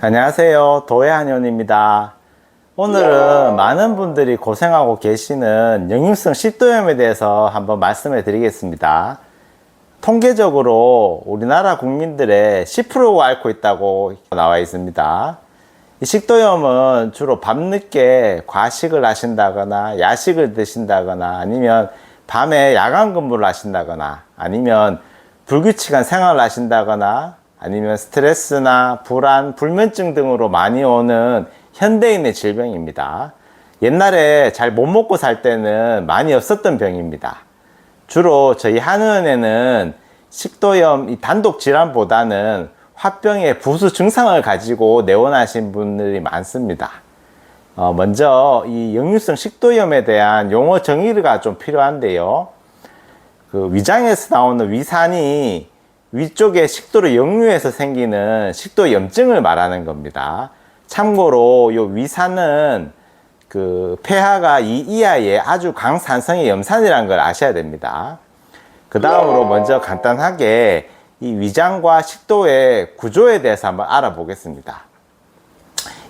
안녕하세요. 도해한의원입니다. 오늘은 많은 분들이 고생하고 계시는 역류성 식도염에 대해서 한번 말씀해 드리겠습니다. 통계적으로 우리나라 국민들의 10%가 앓고 있다고 나와 있습니다. 이 식도염은 주로 밤늦게 과식을 하신다거나 야식을 드신다거나 아니면 밤에 야간 근무를 하신다거나 아니면 불규칙한 생활을 하신다거나 아니면 스트레스나 불안, 불면증 등으로 많이 오는 현대인의 질병입니다. 옛날에 잘 못 먹고 살 때는 많이 없었던 병입니다. 주로 저희 한의원에는 식도염 이 단독 질환보다는 화병의 부수 증상을 가지고 내원하신 분들이 많습니다. 먼저 이 역류성 식도염에 대한 용어 정의가 좀 필요한데요. 그 위장에서 나오는 위산이 위쪽에 식도로 역류해서 생기는 식도염증을 말하는 겁니다. 참고로 이 위산은 그 폐하가 2 이하의 아주 강산성의 염산이라는 걸 아셔야 됩니다. 그 다음으로 먼저 간단하게 이 위장과 식도의 구조에 대해서 한번 알아보겠습니다.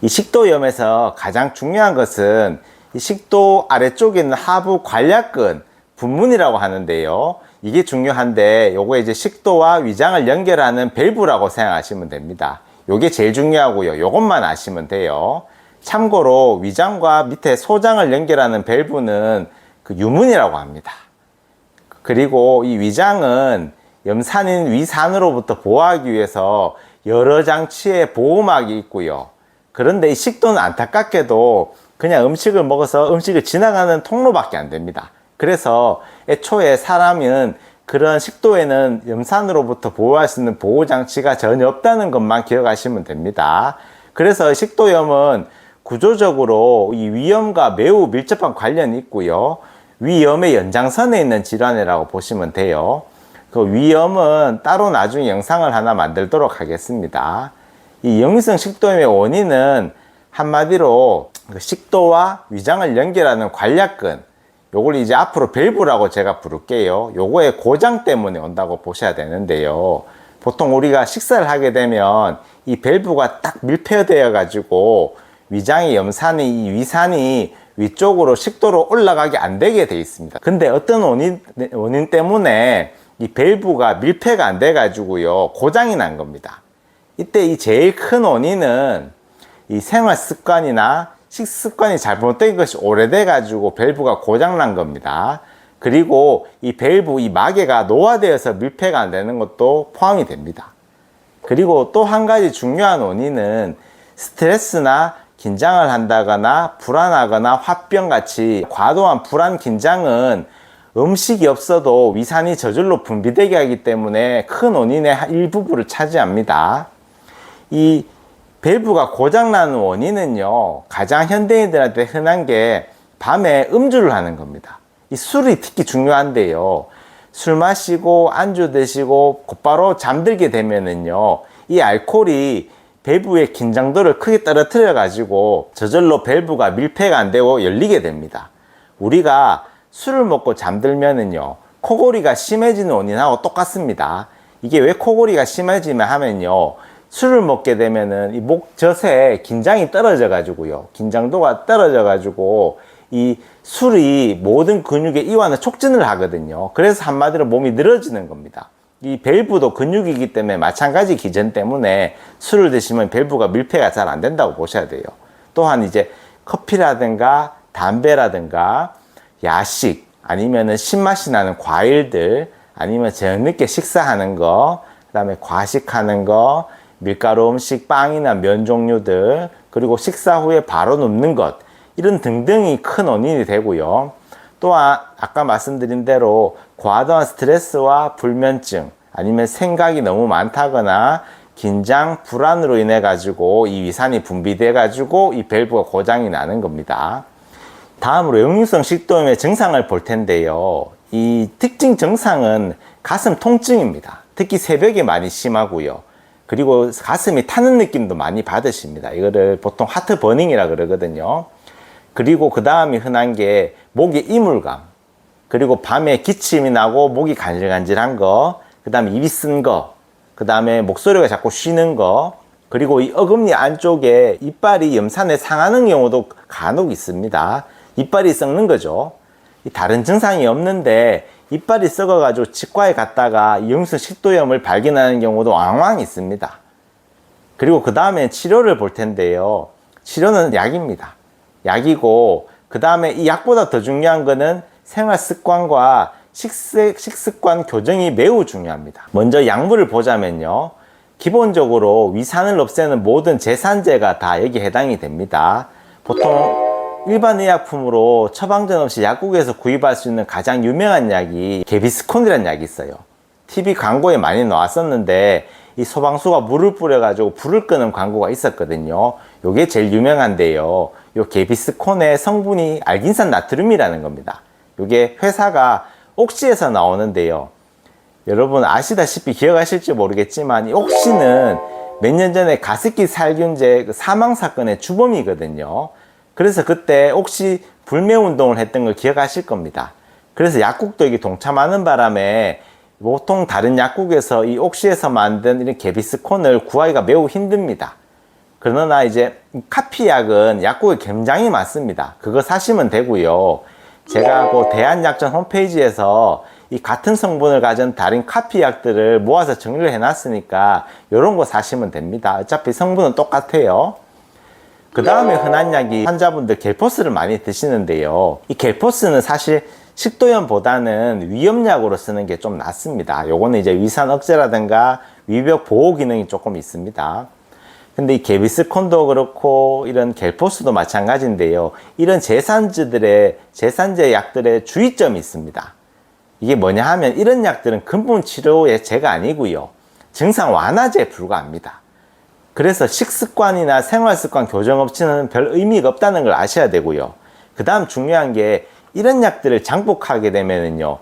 이 식도염에서 가장 중요한 것은 이 식도 아래쪽에 있는 하부 관략근 분문이라고 하는데요. 이게 중요한데 요거 이제 식도와 위장을 연결하는 밸브라고 생각하시면 됩니다. 요게 제일 중요하고요. 요것만 아시면 돼요. 참고로 위장과 밑에 소장을 연결하는 밸브는 그 유문이라고 합니다. 그리고 이 위장은 염산인 위산으로부터 보호하기 위해서 여러 장치의 보호막이 있고요. 그런데 이 식도는 안타깝게도 그냥 음식을 먹어서 음식을 지나가는 통로밖에 안 됩니다. 그래서 애초에 사람은 그런 식도에는 염산으로부터 보호할 수 있는 보호장치가 전혀 없다는 것만 기억하시면 됩니다. 그래서 식도염은 구조적으로 이 위염과 매우 밀접한 관련이 있고요. 위염의 연장선에 있는 질환이라고 보시면 돼요. 그 위염은 따로 나중에 영상을 하나 만들도록 하겠습니다. 이 역류성 식도염의 원인은 한마디로 식도와 위장을 연결하는 관략근, 요걸 이제 앞으로 밸브라고 제가 부를게요. 요거의 고장 때문에 온다고 보셔야 되는데요. 보통 우리가 식사를 하게 되면 이 밸브가 딱 밀폐되어 가지고 위장의 염산이 이 위산이 위쪽으로 식도로 올라가게 안 되게 돼 있습니다. 근데 어떤 원인 때문에 이 밸브가 밀폐가 안 돼 가지고요 고장이 난 겁니다. 이때 이 제일 큰 원인은 이 생활 습관이나 식습관이 잘못된 것이 오래돼 가지고 밸브가 고장난 겁니다. 그리고 이 밸브 이 마개가 노화되어서 밀폐가 안 되는 것도 포함이 됩니다. 그리고 또 한 가지 중요한 원인은 스트레스나 긴장을 한다거나 불안하거나 화병 같이 과도한 불안 긴장은 음식이 없어도 위산이 저절로 분비되게 하기 때문에 큰 원인의 일부분을 차지합니다. 이 밸브가 고장나는 원인은요, 가장 현대인들한테 흔한 게 밤에 음주를 하는 겁니다. 이 술이 특히 중요한데요. 술 마시고 안주 드시고 곧바로 잠들게 되면은요, 이 알코올이 밸브의 긴장도를 크게 떨어뜨려 가지고 저절로 밸브가 밀폐가 안 되고 열리게 됩니다. 우리가 술을 먹고 잠들면은요, 코골이가 심해지는 원인하고 똑같습니다. 이게 왜 코골이가 심해지면 하면요, 술을 먹게 되면은 이 목젖에 긴장이 떨어져 가지고요. 긴장도가 떨어져 가지고 이 술이 모든 근육의 이완을 촉진을 하거든요. 그래서 한마디로 몸이 늘어지는 겁니다. 이 밸브도 근육이기 때문에 마찬가지 기전 때문에 술을 드시면 밸브가 밀폐가 잘 안 된다고 보셔야 돼요. 또한 이제 커피라든가 담배라든가 야식 아니면은 신맛이 나는 과일들 아니면 저녁늦게 식사하는 거, 그다음에 과식하는 거, 밀가루 음식, 빵이나 면 종류들, 그리고 식사 후에 바로 눕는 것, 이런 등등이 큰 원인이 되고요. 또한 아까 말씀드린 대로 과도한 스트레스와 불면증 아니면 생각이 너무 많다거나 긴장, 불안으로 인해 가지고 이 위산이 분비돼 가지고 이 밸브가 고장이 나는 겁니다. 다음으로 역류성 식도염의 증상을 볼 텐데요. 이 특징 증상은 가슴 통증입니다. 특히 새벽에 많이 심하고요. 그리고 가슴이 타는 느낌도 많이 받으십니다. 이거를 보통 하트 버닝이라 그러거든요. 그리고 그 다음이 흔한 게 목에 이물감, 그리고 밤에 기침이 나고 목이 간질간질한 거, 그 다음에 입이 쓴 거, 그 다음에 목소리가 자꾸 쉬는 거, 그리고 이 어금니 안쪽에 이빨이 염산에 상하는 경우도 간혹 있습니다. 이빨이 썩는 거죠. 다른 증상이 없는데 이빨이 썩어가지고 치과에 갔다가 역류성 식도염을 발견하는 경우도 왕왕 있습니다. 그리고 그 다음에 치료를 볼 텐데요. 치료는 약입니다. 약이고, 그 다음에 이 약보다 더 중요한 거는 생활 습관과 식습관 교정이 매우 중요합니다. 먼저 약물을 보자면요. 기본적으로 위산을 없애는 모든 제산제가 다 여기에 해당이 됩니다. 보통 일반 의약품으로 처방전 없이 약국에서 구입할 수 있는 가장 유명한 약이 개비스콘이라는 약이 있어요. TV 광고에 많이 나왔었는데 이 소방수가 물을 뿌려가지고 불을 끄는 광고가 있었거든요. 요게 제일 유명한데요. 요 개비스콘의 성분이 알긴산 나트륨이라는 겁니다. 요게 회사가 옥시에서 나오는데요. 여러분 아시다시피 기억하실지 모르겠지만 이 옥시는 몇 년 전에 가습기 살균제 사망 사건의 주범이거든요. 그래서 그때 옥시 불매 운동을 했던 걸 기억하실 겁니다. 그래서 약국도 이게 동참하는 바람에 보통 다른 약국에서 이 옥시에서 만든 이런 개비스콘을 구하기가 매우 힘듭니다. 그러나 이제 카피약은 약국에 굉장히 많습니다. 그거 사시면 되고요. 제가 그 대한약전 홈페이지에서 이 같은 성분을 가진 다른 카피약들을 모아서 정리를 해놨으니까 이런 거 사시면 됩니다. 어차피 성분은 똑같아요. 그 다음에 흔한 약이 환자분들 겔포스를 많이 드시는데요. 이 겔포스는 사실 식도염보다는 위염약으로 쓰는 게 좀 낫습니다. 요거는 이제 위산 억제라든가 위벽 보호 기능이 조금 있습니다. 근데 이 개비스콘도 그렇고 이런 겔포스도 마찬가지인데요. 이런 제산제 약들의 주의점이 있습니다. 이게 뭐냐 하면 이런 약들은 근본 치료의 제가 아니고요. 증상 완화제에 불과합니다. 그래서 식습관이나 생활습관 교정 없이는 별 의미가 없다는 걸 아셔야 되고요. 그 다음 중요한 게 이런 약들을 장복하게 되면은요.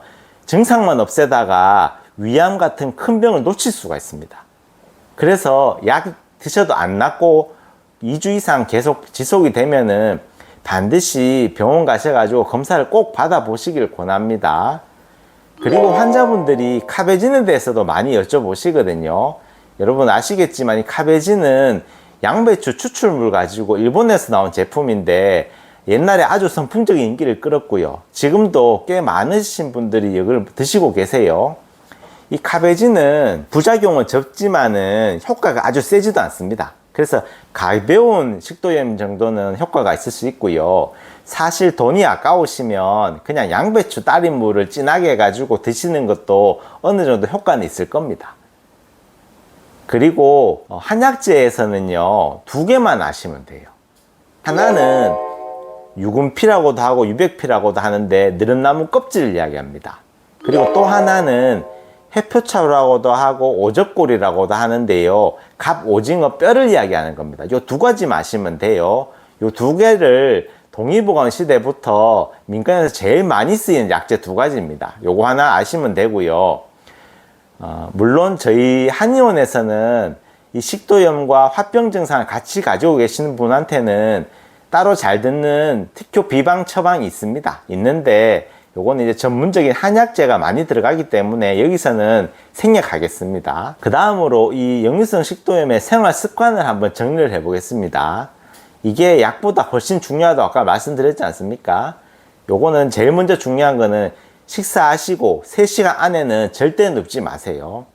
증상만 없애다가 위암 같은 큰 병을 놓칠 수가 있습니다. 그래서 약 드셔도 안 낫고 2주 이상 계속 지속이 되면은 반드시 병원 가셔가지고 검사를 꼭 받아보시길 권합니다. 그리고 환자분들이 카베진에 대해서도 많이 여쭤보시거든요. 여러분 아시겠지만 이 카베진은 양배추 추출물 가지고 일본에서 나온 제품인데 옛날에 아주 선풍적인 인기를 끌었고요. 지금도 꽤 많으신 분들이 이걸 드시고 계세요. 이 카베진은 부작용은 적지만은 효과가 아주 세지도 않습니다. 그래서 가벼운 식도염 정도는 효과가 있을 수 있고요. 사실 돈이 아까우시면 그냥 양배추 따린 물을 진하게 해가지고 드시는 것도 어느 정도 효과는 있을 겁니다. 그리고 한약재에서는요, 두 개만 아시면 돼요. 하나는 유금피라고도 하고 유백피라고도 하는데 느릅나무 껍질을 이야기합니다. 그리고 또 하나는 해표차라고도 하고 오적골이라고도 하는데요. 갑오징어 뼈를 이야기하는 겁니다. 요 두 가지만 아시면 돼요. 요 두 개를 동일보건 시대부터 민간에서 제일 많이 쓰이는 약재 두 가지입니다. 요거 하나 아시면 되고요. 물론 저희 한의원에서는 이 식도염과 화병 증상을 같이 가지고 계시는 분한테는 따로 잘 듣는 특효 비방 처방이 있습니다. 있는데 요거는 이제 전문적인 한약재가 많이 들어가기 때문에 여기서는 생략하겠습니다. 그 다음으로 이 역류성 식도염의 생활 습관을 한번 정리를 해 보겠습니다. 이게 약보다 훨씬 중요하다고 아까 말씀드렸지 않습니까? 요거는 제일 먼저 중요한 거는 식사하시고 3시간 안에는 절대 눕지 마세요.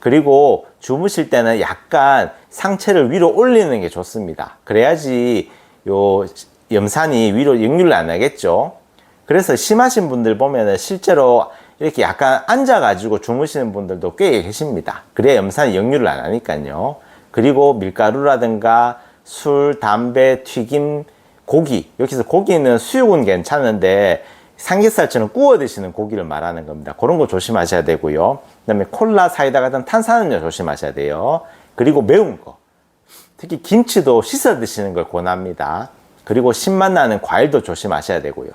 그리고 주무실 때는 약간 상체를 위로 올리는 게 좋습니다. 그래야지 요 염산이 위로 역류를 안 하겠죠. 그래서 심하신 분들 보면은 실제로 이렇게 약간 앉아가지고 주무시는 분들도 꽤 계십니다. 그래야 염산이 역류를 안 하니까요. 그리고 밀가루라든가 술, 담배, 튀김, 고기. 여기서 고기는 수육은 괜찮은데 삼겹살처럼 구워 드시는 고기를 말하는 겁니다. 그런 거 조심하셔야 되고요. 그 다음에 콜라, 사이다 같은 탄산음료 조심하셔야 돼요. 그리고 매운 거. 특히 김치도 씻어 드시는 걸 권합니다. 그리고 신맛 나는 과일도 조심하셔야 되고요.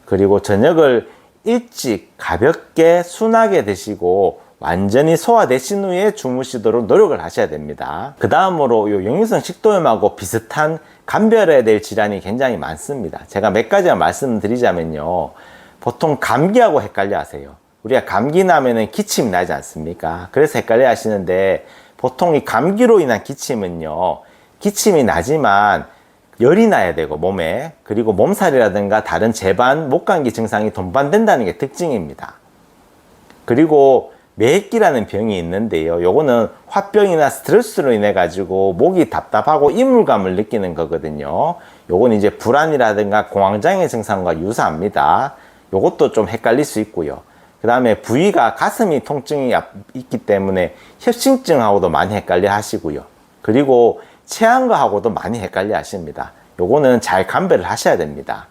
그리고 저녁을 일찍 가볍게 순하게 드시고 완전히 소화되신 후에 주무시도록 노력을 하셔야 됩니다. 그 다음으로 요 역류성 식도염하고 비슷한 감별해야 될 질환이 굉장히 많습니다. 제가 몇 가지만 말씀드리자면요. 보통 감기하고 헷갈려 하세요. 우리가 감기 나면은 기침이 나지 않습니까? 그래서 헷갈려 하시는데 보통 이 감기로 인한 기침은요, 기침이 나지만 열이 나야 되고 몸에, 그리고 몸살이라든가 다른 재반, 목감기 증상이 동반된다는 게 특징입니다. 그리고 매획기라는 병이 있는데요, 요거는 화병이나 스트레스로 인해 가지고 목이 답답하고 이물감을 느끼는 거거든요. 요건 이제 불안이라든가 공황장애 증상과 유사합니다. 요것도 좀 헷갈릴 수 있고요. 그 다음에 부위가 가슴이 통증이 있기 때문에 협심증하고도 많이 헷갈려 하시고요. 그리고 체한 거하고도 많이 헷갈려 하십니다. 요거는 잘 감별을 하셔야 됩니다.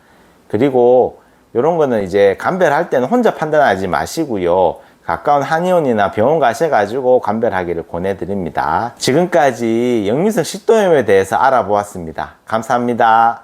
그리고 요런 거는 이제 감별할 때는 혼자 판단하지 마시고요. 가까운 한의원이나 병원 가셔가지고 감별하기를 권해드립니다. 지금까지 역류성 식도염에 대해서 알아보았습니다. 감사합니다.